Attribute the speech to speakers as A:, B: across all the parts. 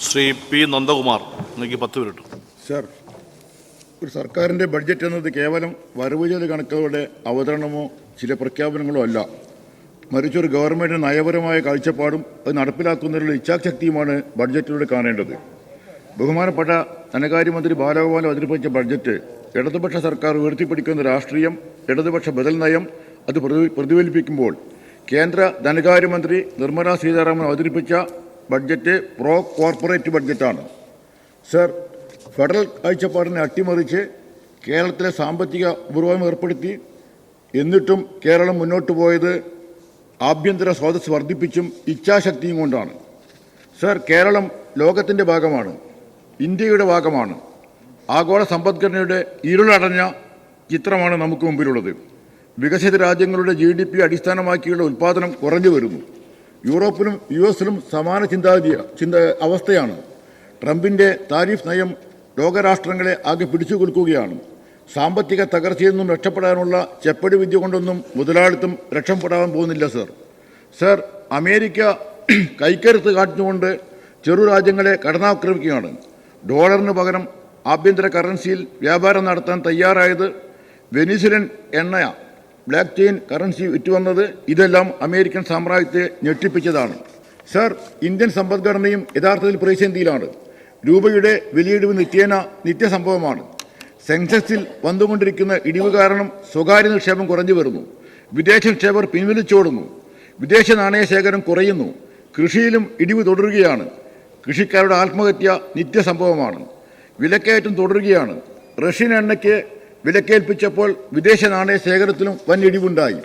A: Shri P Nandakumar, എനിക്ക് 10 minute.
B: Sir, ഒരു സർക്കാരിൻ്റെ ബഡ്ജറ്റ് എന്നത് കേവലം വരവ് ചെയ്ത കണക്കുകളുടെ അവതരണമോ ചില പ്രഖ്യാപനങ്ങളോ അല്ല, മറിച്ചൊരു ഗവൺമെൻറ്റിൻ്റെ നയപരമായ കാഴ്ചപ്പാടും അത് നടപ്പിലാക്കുന്നതിലുള്ള ഇച്ഛാശക്തിയുമാണ് ബഡ്ജറ്റിലൂടെ കാണേണ്ടത്. ബഹുമാനപ്പെട്ട ധനകാര്യമന്ത്രി ബാലഗോപാൽ അവതരിപ്പിച്ച ബഡ്ജറ്റ് ഇടതുപക്ഷ സർക്കാർ ഉയർത്തിപ്പിടിക്കുന്ന രാഷ്ട്രീയം, ഇടതുപക്ഷ ബദൽ നയം അത് പ്രതിഫലിപ്പിക്കുമ്പോൾ കേന്ദ്ര ധനകാര്യമന്ത്രി നിർമ്മലാ സീതാരാമൻ അവതരിപ്പിച്ച ബഡ്ജറ്റ് പ്രോ കോർപ്പറേറ്റ് ബഡ്ജറ്റാണ്. സർ, ഫെഡറൽ കാഴ്ചപ്പാടിനെ അട്ടിമറിച്ച് കേരളത്തിലെ സാമ്പത്തിക ഉപരോധം ഏർപ്പെടുത്തി, എന്നിട്ടും കേരളം മുന്നോട്ട് പോയത് ആഭ്യന്തര സ്രോതസ് വർദ്ധിപ്പിച്ചും ഇച്ഛാശക്തിയും കൊണ്ടാണ്. സർ, കേരളം ലോകത്തിൻ്റെ ഭാഗമാണ്, ഇന്ത്യയുടെ ഭാഗമാണ്. ആഗോള സമ്പദ്ഘടനയുടെ ഇരുളടഞ്ഞ ചിത്രമാണ് നമുക്ക് മുമ്പിലുള്ളത്. വികസിത രാജ്യങ്ങളുടെ GDP അടിസ്ഥാനമാക്കിയുള്ള ഉൽപ്പാദനം കുറഞ്ഞു വരുന്നു. യൂറോപ്പിലും US-ലും സമാന അവസ്ഥയാണ്. ട്രംപിൻ്റെ താരിഫ് നയം ലോകരാഷ്ട്രങ്ങളെ ആകെ പിടിച്ചു കുലുക്കുകയാണ്. സാമ്പത്തിക തകർച്ചയിൽ നിന്നും രക്ഷപ്പെടാനുള്ള ചെപ്പടി വിദ്യ കൊണ്ടൊന്നും മുതലാളിത്തം രക്ഷപ്പെടാൻ പോകുന്നില്ല. സർ, അമേരിക്ക കൈക്കരുത്ത് കാട്ടുകൊണ്ട് ചെറു രാജ്യങ്ങളെ കടന്നാക്രമിക്കുകയാണ്. ഡോളറിന് പകരം ആഭ്യന്തര കറൻസിയിൽ വ്യാപാരം നടത്താൻ തയ്യാറായത്, വെനിസുലൻ എണ്ണ ബ്ലാക്ക് ചെയിൻ കറൻസി വിറ്റുവന്നത്, ഇതെല്ലാം അമേരിക്കൻ സാമ്രാജ്യത്തെ ഞെട്ടിപ്പിച്ചതാണ്. സർ, ഇന്ത്യൻ സമ്പദ്ഘടനയും യഥാർത്ഥത്തിൽ പ്രതിസന്ധിയിലാണ്. രൂപയുടെ വിലയിടിവ് നിത്യസംഭവമാണ്. സെൻസെക്സിൽ വന്നുകൊണ്ടിരിക്കുന്ന ഇടിവ് കാരണം സ്വകാര്യ നിക്ഷേപം കുറഞ്ഞു വരുന്നു. വിദേശ നിക്ഷേപർ പിൻവലിച്ചോടുന്നു. വിദേശ നാണയ ശേഖരം കുറയുന്നു. കൃഷിയിലും ഇടിവ് തുടരുകയാണ്. കൃഷിക്കാരുടെ ആത്മഹത്യ നിത്യസംഭവമാണ്. വിലക്കയറ്റം തുടരുകയാണ്. റഷ്യൻ എണ്ണയ്ക്ക് വിലക്കേൽപ്പിച്ചപ്പോൾ വിദേശ നാണയ ശേഖരത്തിലും വൻ ഇടിവുണ്ടായി.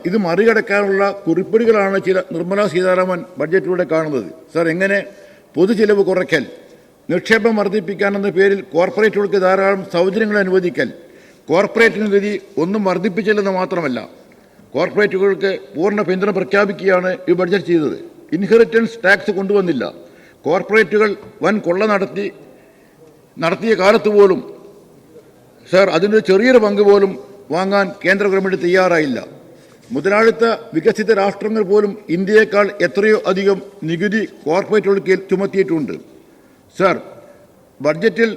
B: ഇത് മറികടക്കാനുള്ള കുറിപ്പടികളാണ് നിർമ്മലാ സീതാരാമൻ ബഡ്ജറ്റിലൂടെ കാണുന്നത്. സർ, എങ്ങനെ പൊതുചെലവ് കുറയ്ക്കൽ, നിക്ഷേപം വർദ്ധിപ്പിക്കാനെന്ന പേരിൽ കോർപ്പറേറ്റുകൾക്ക് ധാരാളം സൗജന്യങ്ങൾ അനുവദിക്കൽ, കോർപ്പറേറ്റ് നികുതി ഒന്നും വർദ്ധിപ്പിച്ചില്ലെന്ന് മാത്രമല്ല, കോർപ്പറേറ്റുകൾക്ക് പൂർണ്ണ പിന്തുണ പ്രഖ്യാപിക്കുകയാണ് ഈ ബഡ്ജറ്റ് ചെയ്തത്. ഇൻഹെറിറ്റൻസ് ടാക്സ് കൊണ്ടുവന്നില്ല. കോർപ്പറേറ്റുകൾ വൻ കൊള്ള നടത്തിയ കാലത്ത് പോലും സർ, അതിൻ്റെ ചെറിയൊരു പങ്ക് പോലും വാങ്ങാൻ കേന്ദ്ര ഗവൺമെൻറ് തയ്യാറായില്ല. മുതലാളിത്ത വികസിത രാഷ്ട്രങ്ങൾ പോലും ഇന്ത്യയേക്കാൾ എത്രയോ അധികം നികുതി കോർപ്പറേറ്റുകൾക്ക് ചുമത്തിയിട്ടുണ്ട്. സർ, ബഡ്ജറ്റിൽ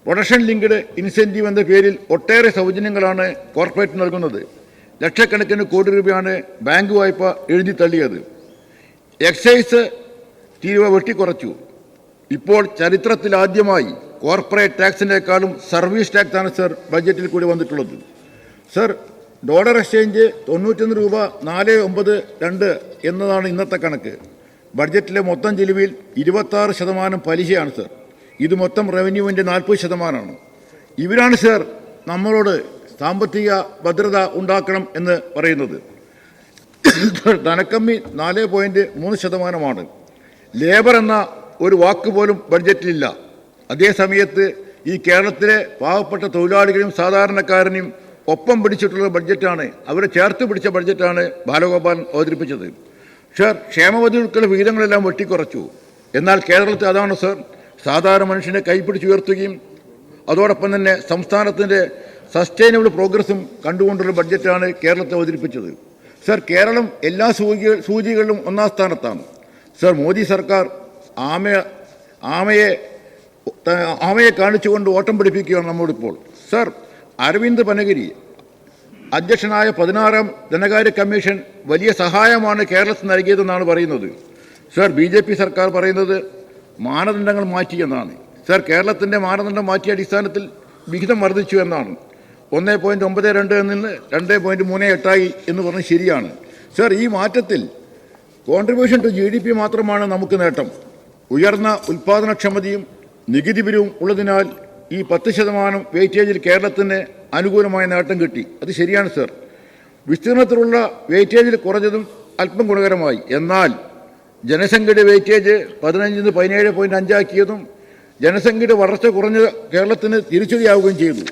B: പ്രൊഡക്ഷൻ ലിങ്ക്ഡ് ഇൻസെൻറ്റീവ് എന്ന പേരിൽ ഒട്ടേറെ സൗജന്യങ്ങളാണ് കോർപ്പറേറ്റ് നൽകുന്നത്. ലക്ഷക്കണക്കിന് കോടി രൂപയാണ് ബാങ്ക് വായ്പ എഴുതി തള്ളിയത്. എക്സൈസ് തീരുവ വെട്ടിക്കുറച്ചു. ഇപ്പോൾ ചരിത്രത്തിലാദ്യമായി കോർപ്പറേറ്റ് ടാക്സിനേക്കാളും സർവീസ് ടാക്സാണ് സർ ബഡ്ജറ്റിൽ കൂടി വന്നിട്ടുള്ളത്. സർ, ഡോളർ എക്സ്ചേഞ്ച് 91 രൂപ 492 എന്നതാണ് ഇന്നത്തെ കണക്ക്. ബഡ്ജറ്റിലെ മൊത്തം ചെലവിൽ 26% പലിശയാണ് സർ. ഇത് മൊത്തം റവന്യൂവിൻ്റെ 40%. ഇവരാണ് സർ നമ്മളോട് സാമ്പത്തിക ഭദ്രത ഉണ്ടാക്കണം എന്ന് പറയുന്നത്. ധനക്കമ്മി 4.3%. ലേബർ എന്ന ഒരു വാക്ക് പോലും ബഡ്ജറ്റിലില്ല. അതേസമയത്ത് ഈ കേരളത്തിലെ പാവപ്പെട്ട തൊഴിലാളികളെയും സാധാരണക്കാരനെയും ഒപ്പം പിടിച്ചിട്ടുള്ള ബഡ്ജറ്റാണ്, അവരെ ചേർത്ത് പിടിച്ച ബഡ്ജറ്റാണ് ബാലഗോപാൽ അവതരിപ്പിച്ചത്. സർ, ക്ഷേമനിധികൾക്കുള്ള വിഹിതങ്ങളെല്ലാം വെട്ടിക്കുറച്ചു. എന്നാൽ കേരളത്തിൽ അതാണ് സർ, സാധാരണ മനുഷ്യനെ കൈപ്പിടിച്ചുയർത്തുകയും അതോടൊപ്പം തന്നെ സംസ്ഥാനത്തിൻ്റെ സസ്റ്റൈനബിൾ പ്രോഗ്രസും കണ്ടുകൊണ്ടുള്ള ബഡ്ജറ്റാണ് കേരളത്തെ അവതരിപ്പിച്ചത്. സർ, കേരളം എല്ലാ സൂചികളിലും 1-ാം സ്ഥാനത്താണ്. സർ, മോദി സർക്കാർ ആമയെ കാണിച്ചുകൊണ്ട് ഓട്ടം പിടിപ്പിക്കുകയാണ് നമ്മോടിപ്പോൾ. സർ, അരവിന്ദ് പനഗിരി അധ്യക്ഷനായ 16-ാം ധനകാര്യ കമ്മീഷൻ വലിയ സഹായമാണ് കേരളത്തിന് നൽകിയതെന്നാണ് പറയുന്നത്. സർ, BJP സർക്കാർ പറയുന്നത് മാനദണ്ഡങ്ങൾ മാറ്റിയെന്നാണ്. സർ, കേരളത്തിൻ്റെ മാനദണ്ഡം മാറ്റിയ അടിസ്ഥാനത്തിൽ വിഹിതം വർദ്ധിച്ചു എന്നാണ്. 1.92 നിന്ന് 2.38 എന്ന് പറഞ്ഞ് ശരിയാണ്. സർ, ഈ മാറ്റത്തിൽ കോൺട്രിബ്യൂഷൻ ടു GDP മാത്രമാണ് നമുക്ക് നേട്ടം. ഉയർന്ന ഉൽപ്പാദനക്ഷമതയും നികുതി പിരിവും ഉള്ളതിനാൽ ഈ 10% വെയിറ്റേജിൽ കേരളത്തിന് അനുകൂലമായ നേട്ടം കിട്ടി. അത് ശരിയാണ് സർ. വിസ്തീർണത്തിലുള്ള വെയിറ്റേജിൽ കുറഞ്ഞതും അല്പം ഗുണകരമായി. എന്നാൽ ജനസംഖ്യയുടെ വെയിറ്റേജ് 15 നിന്ന് 17.5 ആക്കിയതും ജനസംഖ്യയുടെ വളർച്ച കുറഞ്ഞ കേരളത്തിന് തിരിച്ചടിയാവുകയും ചെയ്തു.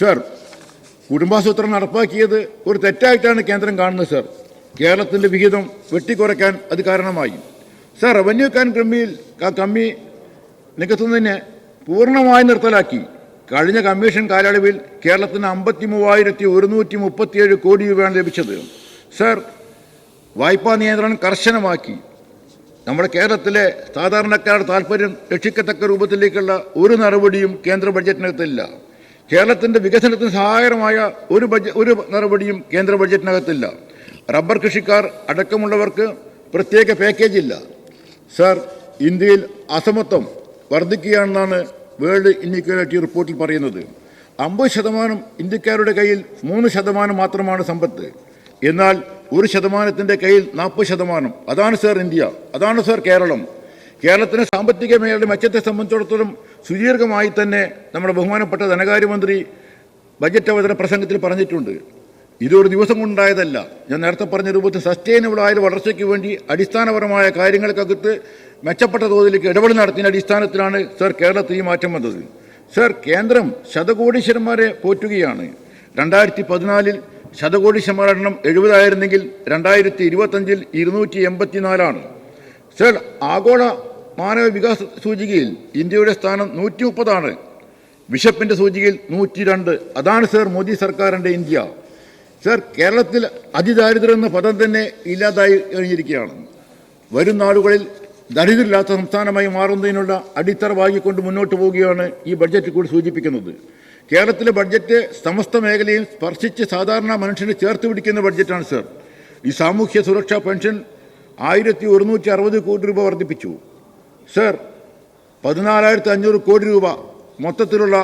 B: സർ, കുടുംബാസൂത്രണം നടപ്പാക്കിയത് ഒരു തെറ്റായിട്ടാണ് കേന്ദ്രം കാണുന്നത്. സർ, കേരളത്തിൻ്റെ വിഹിതം വെട്ടിക്കുറയ്ക്കാൻ അത് കാരണമായി. സർ, റവന്യൂ കമ്മി നികത്തുന്നതിനെ പൂർണ്ണമായി നിർത്തലാക്കി. കഴിഞ്ഞ കമ്മീഷൻ കാലയളവിൽ കേരളത്തിന് 53,137 കോടി രൂപയാണ് ലഭിച്ചത്. സർ, വായ്പാ നിയന്ത്രണം കർശനമാക്കി. നമ്മുടെ കേരളത്തിലെ സാധാരണക്കാരുടെ താല്പര്യം രക്ഷിക്കത്തക്ക രൂപത്തിലേക്കുള്ള ഒരു നടപടിയും കേന്ദ്ര ബഡ്ജറ്റിനകത്തില്ല. കേരളത്തിൻ്റെ വികസനത്തിന് സഹായകരമായ ഒരു നടപടിയും കേന്ദ്ര ബഡ്ജറ്റിനകത്തില്ല. റബ്ബർ കൃഷിക്കാർ അടക്കമുള്ളവർക്ക് പ്രത്യേക പാക്കേജ് ഇല്ല. സർ, ഇന്ത്യയിൽ അസമത്വം വർദ്ധിക്കുകയാണെന്നാണ് വേൾഡ് ഇൻഇക്വാലിറ്റി റിപ്പോർട്ടിൽ പറയുന്നത്. 50% ഇന്ത്യക്കാരുടെ കയ്യിൽ 3% മാത്രമാണ് സമ്പത്ത്. എന്നാൽ 1%ത്തിൻ്റെ കയ്യിൽ 40%. അതാണ് സർ ഇന്ത്യ, അതാണ് സർ കേരളം. കേരളത്തിന് സാമ്പത്തിക മേഖലയുടെ മെച്ചത്തെ സംബന്ധിച്ചിടത്തോളം സുദീർഘമായി തന്നെ നമ്മുടെ ബഹുമാനപ്പെട്ട ധനകാര്യമന്ത്രി ബജറ്റ് അവതരണ പ്രസംഗത്തിൽ പറഞ്ഞിട്ടുണ്ട്. ഇതൊരു ദിവസം കൊണ്ടുണ്ടായതല്ല. ഞാൻ നേരത്തെ പറഞ്ഞ രൂപത്തിൽ സസ്റ്റൈനബിളായ വളർച്ചയ്ക്ക് വേണ്ടി അടിസ്ഥാനപരമായ കാര്യങ്ങൾക്കകത്ത് മെച്ചപ്പെട്ട തോതിലേക്ക് ഇടപെടൽ നടത്തിയ അടിസ്ഥാനത്തിലാണ് സർ കേരളത്തിൽ ഈ മാറ്റം വന്നത്. സർ, കേന്ദ്രം ശതകോടീശ്വരന്മാരെ പോറ്റുകയാണ്. 2014 ശതകോടീശ്വരന്മാരുടെ എണ്ണം 70 ആയിരുന്നെങ്കിൽ 2025 284. സർ, ആഗോള മാനവ വികാസ സൂചികയിൽ ഇന്ത്യയുടെ സ്ഥാനം 130. ബിഷപ്പിൻ്റെ സൂചികയിൽ 102. അതാണ് സർ മോദി സർക്കാരിൻ്റെ ഇന്ത്യ. സർ, കേരളത്തിൽ അതിദാരിദ്ര്യം എന്ന പദം തന്നെ ഇല്ലാതായി കഴിഞ്ഞിരിക്കുകയാണ്. വരും നാളുകളിൽ ദരിദ്രമില്ലാത്ത സംസ്ഥാനമായി മാറുന്നതിനുള്ള അടിത്തറ വാങ്ങിക്കൊണ്ട് മുന്നോട്ട് പോവുകയാണ് ഈ ബഡ്ജറ്റ് കൂടി സൂചിപ്പിക്കുന്നത്. കേരളത്തിലെ ബഡ്ജറ്റ് സമസ്ത മേഖലയും സ്പർശിച്ച് സാധാരണ മനുഷ്യനെ ചേർത്ത് പിടിക്കുന്ന ബഡ്ജറ്റാണ് സർ. ഈ സാമൂഹ്യ സുരക്ഷാ പെൻഷൻ 1160 കോടി രൂപ വർദ്ധിപ്പിച്ചു. സർ, 14,500 കോടി രൂപ മൊത്തത്തിലുള്ള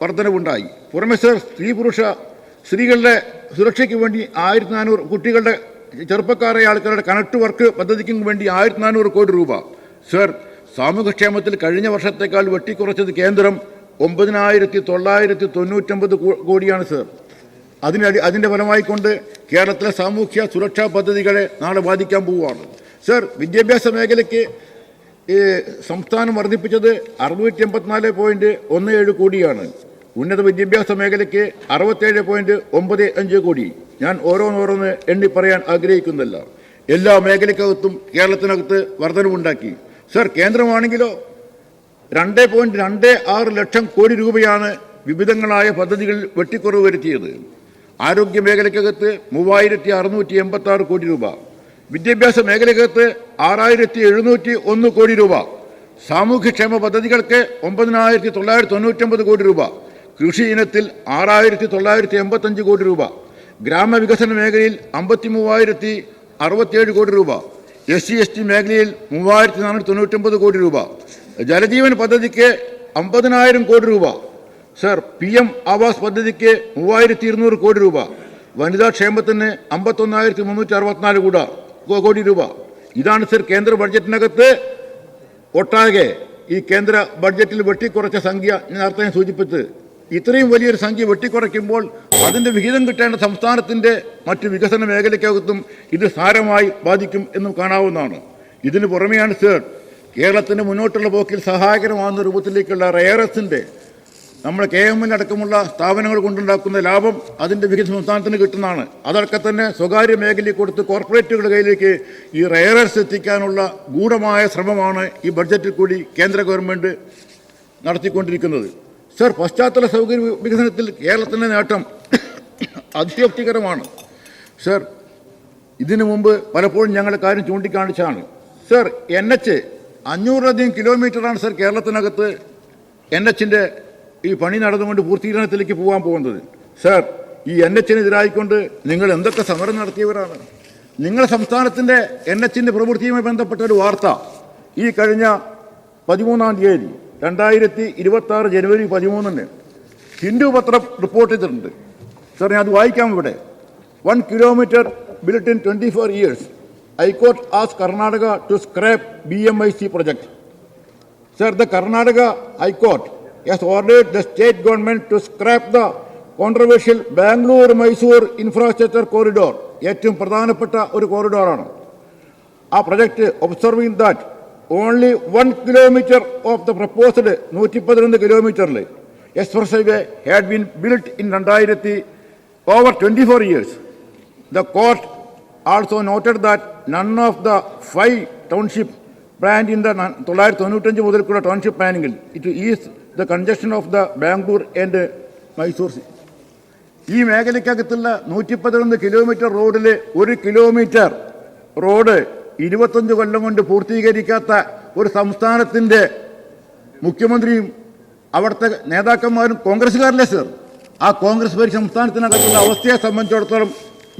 B: വർധനവുണ്ടായി. പുറമെ സർ, സ്ത്രീകളുടെ സുരക്ഷയ്ക്ക് വേണ്ടി 1400 കുട്ടികളുടെ ചെറുപ്പക്കാരായ ആൾക്കാരുടെ കണക്ട് വർക്ക് പദ്ധതിക്കും വേണ്ടി 1400 കോടി രൂപ. സർ, സാമൂഹ്യക്ഷേമത്തിൽ കഴിഞ്ഞ വർഷത്തേക്കാൾ വെട്ടിക്കുറച്ചത് കേന്ദ്രം 9,999 കോടിയാണ് സർ. അതിൻ്റെ ഫലമായിക്കൊണ്ട് കേരളത്തിലെ സാമൂഹ്യ സുരക്ഷാ പദ്ധതികളെ നാളെ ബാധിക്കാൻ പോവുകയാണ്. സർ, വിദ്യാഭ്യാസ മേഖലയ്ക്ക് സംസ്ഥാനം വർദ്ധിപ്പിച്ചത് 684.17 കോടിയാണ്. ഉന്നത വിദ്യാഭ്യാസ മേഖലയ്ക്ക് 67.95 കോടി. ഞാൻ ഓരോന്നോരോന്ന് എണ്ണി പറയാൻ ആഗ്രഹിക്കുന്നില്ല. എല്ലാ മേഖലയ്ക്കകത്തും കേരളത്തിനകത്ത് വർധനവുണ്ടാക്കി. സർ, കേന്ദ്രമാണെങ്കിലോ 2.26 ലക്ഷം കോടി രൂപയാണ് വിവിധങ്ങളായ പദ്ധതികളിൽ വെട്ടിക്കുറവ് വരുത്തിയത്. ആരോഗ്യ മേഖലയ്ക്കകത്ത് 3,686 കോടി രൂപ, വിദ്യാഭ്യാസ മേഖലയ്ക്കകത്ത് 6,701 കോടി രൂപ, സാമൂഹ്യക്ഷേമ പദ്ധതികൾക്ക് 9,999 കോടി രൂപ, കൃഷി ഇനത്തിൽ 6,985 കോടി രൂപ, ഗ്രാമവികസന മേഖലയിൽ 53,067 കോടി രൂപ, SC/ST മേഖലയിൽ 3,499 കോടി രൂപ, ജലജീവൻ പദ്ധതിക്ക് 50,000 കോടി രൂപ. സർ, PM ആവാസ് പദ്ധതിക്ക് 3,200 കോടി രൂപ, വനിതാ ക്ഷേമത്തിന് 51,364 കോടി രൂപ. ഇതാണ് സർ കേന്ദ്ര ബഡ്ജറ്റിനകത്ത് ഒട്ടാകെ ഈ കേന്ദ്ര ബഡ്ജറ്റിൽ വെട്ടിക്കുറച്ച സംഖ്യ. നേരത്തെ ഞാൻ സൂചിപ്പിച്ചത്, ഇത്രയും വലിയൊരു സംഖ്യ വെട്ടിക്കുറയ്ക്കുമ്പോൾ അതിൻ്റെ വിഹിതം കിട്ടേണ്ട സംസ്ഥാനത്തിൻ്റെ മറ്റ് വികസന മേഖലയ്ക്കകത്തും ഇത് സാരമായി ബാധിക്കും എന്നും കാണാവുന്നതാണ്. ഇതിന് പുറമെയാണ് സർ കേരളത്തിന് മുന്നോട്ടുള്ള പോക്കിൽ സഹായകരമാകുന്ന രൂപത്തിലേക്കുള്ള റെയറസിൻ്റെ നമ്മൾ KML അടക്കമുള്ള സ്ഥാപനങ്ങൾ കൊണ്ടുണ്ടാക്കുന്ന ലാഭം അതിൻ്റെ വിഹിതം സംസ്ഥാനത്തിന് കിട്ടുന്നതാണ്. അതൊക്കെ തന്നെ സ്വകാര്യ മേഖലയിൽ കൊടുത്ത് കോർപ്പറേറ്റുകളുടെ കയ്യിലേക്ക് ഈ റെയറസ് എത്തിക്കാനുള്ള ഗൂഢമായ ശ്രമമാണ് ഈ ബഡ്ജറ്റിൽ കൂടി കേന്ദ്ര ഗവൺമെൻറ് നടത്തിക്കൊണ്ടിരിക്കുന്നത്. സർ, പശ്ചാത്തല സൗകര്യ വികസനത്തിൽ കേരളത്തിൻ്റെ നേട്ടം അതിശയോക്തികരമാണ്. സർ, ഇതിനു മുമ്പ് പലപ്പോഴും ഞങ്ങളുടെ കാര്യം ചൂണ്ടിക്കാണിച്ചാണ്. സർ, NH 500-ലധികം കിലോമീറ്ററാണ് സർ കേരളത്തിനകത്ത് NHൻ്റെ ഈ പണി നടന്നുകൊണ്ട് പൂർത്തീകരണത്തിലേക്ക് പോകാൻ പോകുന്നത്. സർ, ഈ NHനെതിരായിക്കൊണ്ട് നിങ്ങൾ എന്തൊക്കെ സമരം നടത്തിയവരാണ്. നിങ്ങളുടെ സംസ്ഥാനത്തിൻ്റെ NHൻ്റെ പ്രവൃത്തിയുമായി ബന്ധപ്പെട്ട ഒരു വാർത്ത ഈ കഴിഞ്ഞ 13-ാം തീയതി 2026 ജനുവരി 13-ന് ഹിന്ദു പത്രം റിപ്പോർട്ട് ചെയ്തിട്ടുണ്ട്. സർ, ഞാൻ അത് വായിക്കാം ഇവിടെ. 1 kilometer built in 24 years. High-Court asked Karnataka to scrap BMIC project. Sir, the Karnataka High Court has ordered the state government to scrap the controversial Bangalore-Mysore infrastructure corridor. ഏറ്റവും പ്രധാനപ്പെട്ട ഒരു കോറിഡോറാണ് ആ project. Observing that only 1 kilometer of the proposed 111 kilometer expressway had been built in over 24 years. The court also noted that none of the 5 township planned in the 995 മുതൽക്കുള്ള township planning it is the congestion of the Bangalore and Mysore. ഈ മേഖലയ്ക്കകത്തുള്ള 111 kilometre റോഡിൽ 1 kilometre road 25 കൊല്ലം കൊണ്ട് പൂർത്തീകരിക്കാത്ത ഒരു സംസ്ഥാനത്തിൻ്റെ മുഖ്യമന്ത്രിയും അവിടുത്തെ നേതാക്കന്മാരും കോൺഗ്രസ്സുകാരല്ലേ sir? ആ കോൺഗ്രസ് ഭരിച്ച സംസ്ഥാനത്തിനകത്തുള്ള അവസ്ഥയെ സംബന്ധിച്ചിടത്തോളം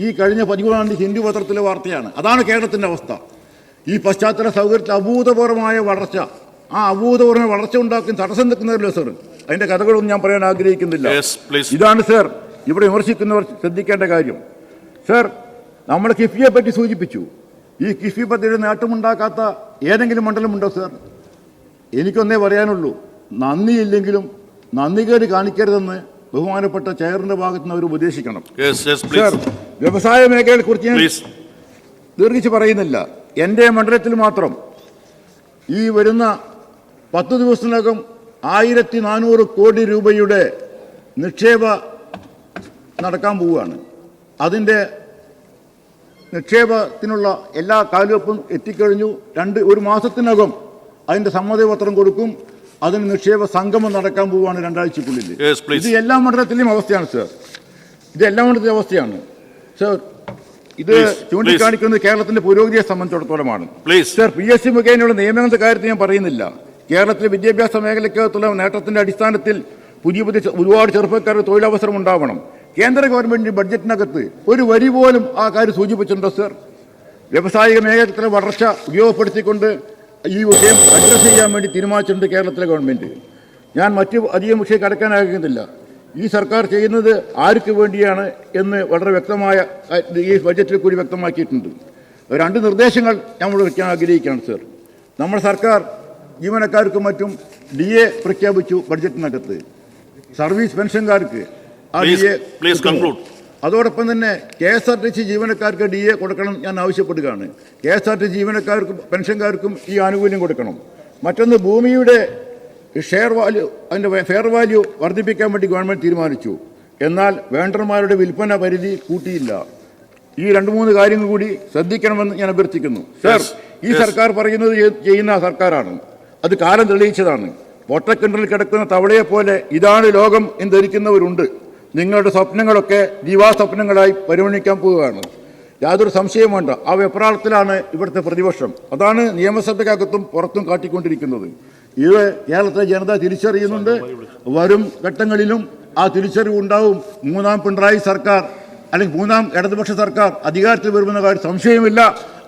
B: ഈ കഴിഞ്ഞ 13-ാം തീയതി ഹിന്ദു പത്രത്തിലെ വാർത്തയാണ്. അതാണ് കേരളത്തിൻ്റെ അവസ്ഥ. ഈ പശ്ചാത്തല സൗകര്യത്തിൽ അഭൂതപൂർവമായ വളർച്ച, ആ അഭൂതപൂർവമായ വളർച്ച ഉണ്ടാക്കുന്ന തടസ്സം നിൽക്കുന്നവരല്ലോ സർ. അതിൻ്റെ കഥകളൊന്നും ഞാൻ പറയാൻ ആഗ്രഹിക്കുന്നില്ല. ഇതാണ് സർ ഇവിടെ വിമർശിക്കുന്നവർ ശ്രദ്ധിക്കേണ്ട കാര്യം. സർ, നമ്മൾ കിഫ്ബിയെ പറ്റി സൂചിപ്പിച്ചു. ഈ കിഫ്ബി പദ്ധതിയുടെ നേട്ടമുണ്ടാക്കാത്ത ഏതെങ്കിലും മണ്ഡലമുണ്ടോ സർ? എനിക്കൊന്നേ പറയാനുള്ളൂ, നന്ദിയില്ലെങ്കിലും നന്ദികേട് കാണിക്കരുതെന്ന് ബഹുമാനപ്പെട്ട ചെയറിന്റെ ഭാഗത്ത് നിന്ന് അവർ ഉപദേശിക്കണം. സർ, വ്യവസായ മേഖലയെ കുറിച്ച് ഞാൻ ദീർഘിച്ച് പറയുന്നില്ല. എൻ്റെ മണ്ഡലത്തിൽ മാത്രം ഈ വരുന്ന 10 ദിവസത്തിനകം 1400 കോടി രൂപയുടെ നിക്ഷേപ നടക്കാൻ പോവുകയാണ്. അതിൻ്റെ നിക്ഷേപത്തിനുള്ള എല്ലാ കാലുവെപ്പും എത്തിക്കഴിഞ്ഞു. ഒരു മാസത്തിനകം അതിൻ്റെ സമ്മതപത്രം കൊടുക്കും. അതിന് നിക്ഷേപ സംഗമം നടക്കാൻ പോവുകയാണ് 2 ആഴ്ചക്കുള്ളിൽ. ഇത് എല്ലാ മണ്ഡലത്തിലെയും അവസ്ഥയാണ് സർ. ഇത് എല്ലാ മണ്ഡലത്തിലെ അവസ്ഥയാണ് സർ. ഇത് ചൂണ്ടിക്കാണിക്കുന്നത് കേരളത്തിന്റെ പുരോഗതിയെ സംബന്ധിച്ചിടത്തോളമാണ് സർ. PSC മുഖേനയുള്ള നിയമനങ്ങളുടെ കാര്യത്തിൽ ഞാൻ പറയുന്നില്ല. കേരളത്തിലെ വിദ്യാഭ്യാസ മേഖലയ്ക്കകത്തുള്ള നേട്ടത്തിന്റെ അടിസ്ഥാനത്തിൽ പുതിയ ഒരുപാട് ചെറുപ്പക്കാർക്ക് തൊഴിലവസരം ഉണ്ടാവണം. കേന്ദ്ര ഗവൺമെന്റ് ബഡ്ജറ്റിനകത്ത് ഒരു വരി പോലും ആ കാര്യം സൂചിപ്പിച്ചിട്ടുണ്ടോ സർ? വ്യവസായിക മേഖലത്തിലെ വളർച്ച ഉപയോഗപ്പെടുത്തിക്കൊണ്ട് ഈ വിഷയം അഡ്രസ് ചെയ്യാൻ വേണ്ടി തീരുമാനിച്ചിട്ടുണ്ട് കേരളത്തിലെ ഗവൺമെന്റ്. ഞാൻ മറ്റു അധികം വിഷയം കടക്കാൻ ആഗ്രഹിക്കുന്നില്ല. ഈ സർക്കാർ ചെയ്യുന്നത് ആർക്ക് വേണ്ടിയാണ് എന്ന് വളരെ വ്യക്തമായ ഈ ബഡ്ജറ്റിൽ കൂടി വ്യക്തമാക്കിയിട്ടുണ്ട്. 2 നിർദ്ദേശങ്ങൾ നമ്മൾ വയ്ക്കാൻ ആഗ്രഹിക്കുകയാണ് സർ. നമ്മുടെ സർക്കാർ ജീവനക്കാർക്കും മറ്റും DA പ്രഖ്യാപിച്ചു ബഡ്ജറ്റിനകത്ത്. സർവീസ് പെൻഷൻകാർക്ക് ആ DA. അതോടൊപ്പം തന്നെ KSRTC ജീവനക്കാർക്ക് DA കൊടുക്കണം ഞാൻ ആവശ്യപ്പെടുകയാണ്. KSRTC ജീവനക്കാർക്കും പെൻഷൻകാർക്കും ഈ ആനുകൂല്യം കൊടുക്കണം. മറ്റൊന്ന്, ഭൂമിയുടെ ഷെയർ വാല്യൂ, അതിൻ്റെ ഫെയർ വാല്യൂ വർദ്ധിപ്പിക്കാൻ വേണ്ടി ഗവൺമെൻറ് തീരുമാനിച്ചു. എന്നാൽ വേണ്ടർമാരുടെ വിൽപ്പന പരിധി കൂട്ടിയില്ല. ഈ 2-3 കാര്യങ്ങൾ കൂടി ശ്രദ്ധിക്കണമെന്ന് ഞാൻ അഭ്യർത്ഥിക്കുന്നു സർ. ഈ സർക്കാർ പറയുന്നത് ചെയ്യുന്ന സർക്കാരാണ്. അത് കാലം തെളിയിച്ചതാണ്. പൊട്ടക്കിണറിൽ കിടക്കുന്ന തവളയെ പോലെ ഇതാണ് ലോകം എന്ന് ധരിക്കുന്നവരുണ്ട്. നിങ്ങളുടെ സ്വപ്നങ്ങളൊക്കെ ദിവാസ്വപ്നങ്ങളായി പരിഗണിക്കാൻ പോവുകയാണ്. യാതൊരു സംശയവും വേണ്ട. ആ വെപ്രാളത്തിലാണ് ഇവിടുത്തെ പ്രതിപക്ഷം. അതാണ് നിയമസഭയ്ക്കകത്തും പുറത്തും കാട്ടിക്കൊണ്ടിരിക്കുന്നത്. ഇത് കേരളത്തിലെ ജനത തിരിച്ചറിയുന്നുണ്ട്. വരും ഘട്ടങ്ങളിലും ആ തിരിച്ചറിവ് ഉണ്ടാവും. 3ാം പിണറായി സർക്കാർ അല്ലെങ്കിൽ 3ാം ഇടതുപക്ഷ സർക്കാർ അധികാരത്തിൽ വരുമെന്ന കാര്യം സംശയമില്ല.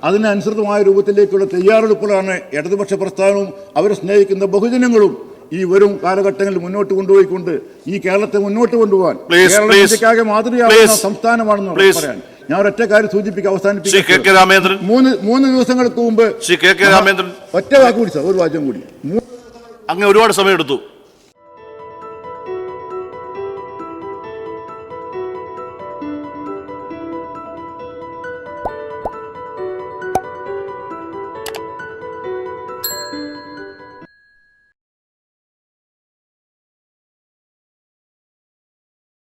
B: അതിനനുസൃതമായ രൂപത്തിലേക്കുള്ള തയ്യാറെടുപ്പുകളാണ് ഇടതുപക്ഷ പ്രസ്ഥാനവും അവരെ സ്നേഹിക്കുന്ന ബഹുജനങ്ങളും ഈ വരും കാലഘട്ടങ്ങളിൽ മുന്നോട്ട് കൊണ്ടുപോയിക്കൊണ്ട് ഈ കേരളത്തെ മുന്നോട്ട് കൊണ്ടുപോകാൻ കേരളത്തിലേക്കാകെ മാതൃകയാവുന്ന സംസ്ഥാനമാണെന്ന് പറയാൻ ഞാൻ ഒരൊറ്റ കാര്യം സൂചിപ്പിക്കുക അവസാനിപ്പിക്കും. 3 ദിവസങ്ങൾക്ക് മുമ്പ് ഒറ്റ വാക്കുകൂടി സർ, ഒരു വാചകം കൂടി.
A: അങ്ങനെ ഒരുപാട് സമയം എടുത്തു.